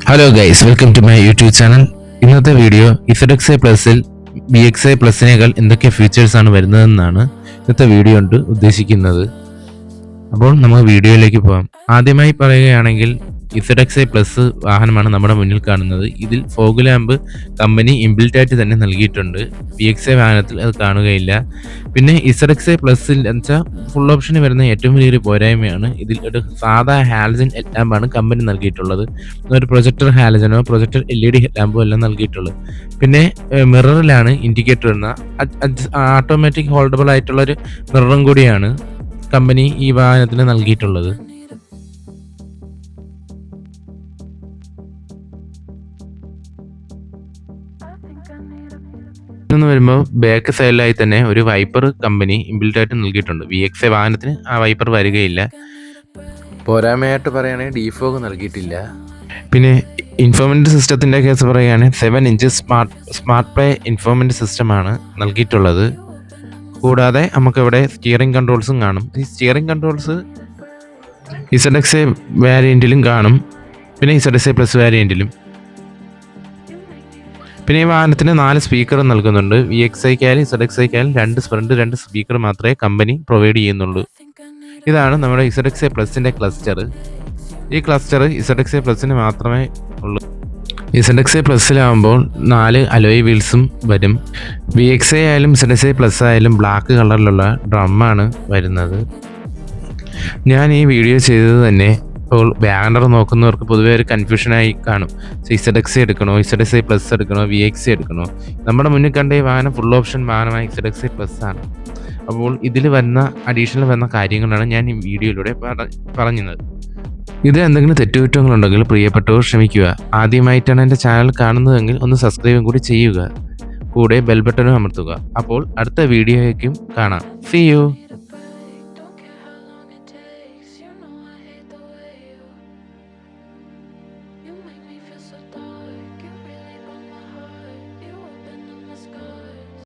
Hello guys, welcome to my YouTube channel. ഇന്നത്തെ video ZXi പ്ലസിൽ BXi പ്ലസിനേക്കാൾ എന്തൊക്കെ ഫീച്ചേഴ്സാണ് വരുന്നതെന്നാണ് ഇന്നത്തെ വീഡിയോ കൊണ്ട് ഉദ്ദേശിക്കുന്നത്. അപ്പോൾ നമുക്ക് വീഡിയോയിലേക്ക് പോകാം. ആദ്യമായി പറയുകയാണെങ്കിൽ ZXi പ്ലസ് വാഹനമാണ് നമ്മുടെ മുന്നിൽ കാണുന്നത്. ഇതിൽ ഫോഗ് ലാമ്പ് കമ്പനി ഇൻബിൽറ്റായിട്ട് തന്നെ നൽകിയിട്ടുണ്ട്. BXi വാഹനത്തിൽ അത് കാണുകയില്ല. പിന്നെ ZXi പ്ലസിൽ എന്നുവെച്ചാൽ ഫുൾ ഓപ്ഷന് വരുന്ന ഏറ്റവും വലിയൊരു പോരായ്മയാണ് ഇതിൽ ഒരു സാധാ ഹാലജൻ ഹെഡ് ലാമ്പാണ് കമ്പനി നൽകിയിട്ടുള്ളത്. ഒരു പ്രൊജക്ടർ ഹാലജനോ പ്രൊജക്ടർ LED ഹെഡ് ലാമ്പോ എല്ലാം നൽകിയിട്ടുള്ളത്. പിന്നെ മിററിലാണ് ഇൻഡിക്കേറ്റർ എന്ന ഓട്ടോമാറ്റിക് ഹോൾഡബിൾ ആയിട്ടുള്ളൊരു മിററും കൂടിയാണ് കമ്പനി ഈ വാഹനത്തിന് നൽകിയിട്ടുള്ളത്. വരുമ്പോൾ ബാക്ക് സൈഡിലായി തന്നെ ഒരു വൈപ്പർ കമ്പനി ഇൻബിൽറ്റായിട്ട് നൽകിയിട്ടുണ്ട്. VXi വാഹനത്തിന് ആ വൈപ്പർ വരികയില്ല. പോരായ്മയായിട്ട് പറയുകയാണെങ്കിൽ ഡീഫോഗ് നൽകിയിട്ടില്ല. പിന്നെ ഇൻഫോർമെൻ്റ് സിസ്റ്റത്തിൻ്റെ കേസ് പറയുകയാണെങ്കിൽ 7 ഇഞ്ച് സ്മാർട്ട് പ്ലേ ഇൻഫോർമെൻ്റ് സിസ്റ്റമാണ് നൽകിയിട്ടുള്ളത്. കൂടാതെ നമുക്കിവിടെ സ്റ്റിയറിംഗ് കൺട്രോൾസും കാണും. ഈ സ്റ്റിയറിംഗ് കൺട്രോൾസ് ZXi വേരിയൻറ്റിലും കാണും, പിന്നെ ZXi പ്ലസ് വേരിയൻറ്റിലും. പിന്നെ ഈ വാഹനത്തിന് 4 സ്പീക്കർ നൽകുന്നുണ്ട്. VXiക്കായാലും ZXiക്കായാലും 2 സ്പീക്കർ മാത്രമേ കമ്പനി പ്രൊവൈഡ് ചെയ്യുന്നുള്ളൂ. ഇതാണ് നമ്മുടെ ZXi പ്ലസിൻ്റെ ക്ലസ്റ്റർ. ഈ ക്ലസ്റ്റർ ZXi പ്ലസിന് മാത്രമേ ഉള്ളൂ. ZXi പ്ലസ്സിലാകുമ്പോൾ 4 അലോയ് വീൽസും വരും. VXi ആയാലും ZXi പ്ലസ് ആയാലും ബ്ലാക്ക് കളറിലുള്ള ഡ്രമ്മാണ് വരുന്നത്. ഞാൻ ഈ വീഡിയോ ചെയ്തത് തന്നെ ഇപ്പോൾ ബാനർ നോക്കുന്നവർക്ക് പൊതുവേ ഒരു കൺഫ്യൂഷനായി കാണും. ZXi എടുക്കണോ, ZXi പ്ലസ് എടുക്കണോ, VXi എടുക്കണോ? നമ്മുടെ മുന്നിൽ കണ്ട ഈ വാഹനം ഫുൾ ഓപ്ഷൻ വാഹനമായ ZXi പ്ലസ് ആണ്. അപ്പോൾ ഇതിൽ വരുന്ന അഡീഷണൽ വരുന്ന കാര്യങ്ങളാണ് ഞാൻ ഈ വീഡിയോയിലൂടെ പറഞ്ഞത്. ഇതിൽ എന്തെങ്കിലും തെറ്റുകുറ്റങ്ങളുണ്ടെങ്കിൽ പ്രിയപ്പെട്ടവർ ക്ഷമിക്കുക. ആദ്യമായിട്ടാണ് എൻ്റെ ചാനൽ കാണുന്നതെങ്കിൽ ഒന്ന് സബ്സ്ക്രൈബും കൂടി ചെയ്യുക. കൂടെ ബെൽ ബട്ടണും അമർത്തുക. അപ്പോൾ അടുത്ത വീഡിയോയ്ക്കും കാണാം. See you.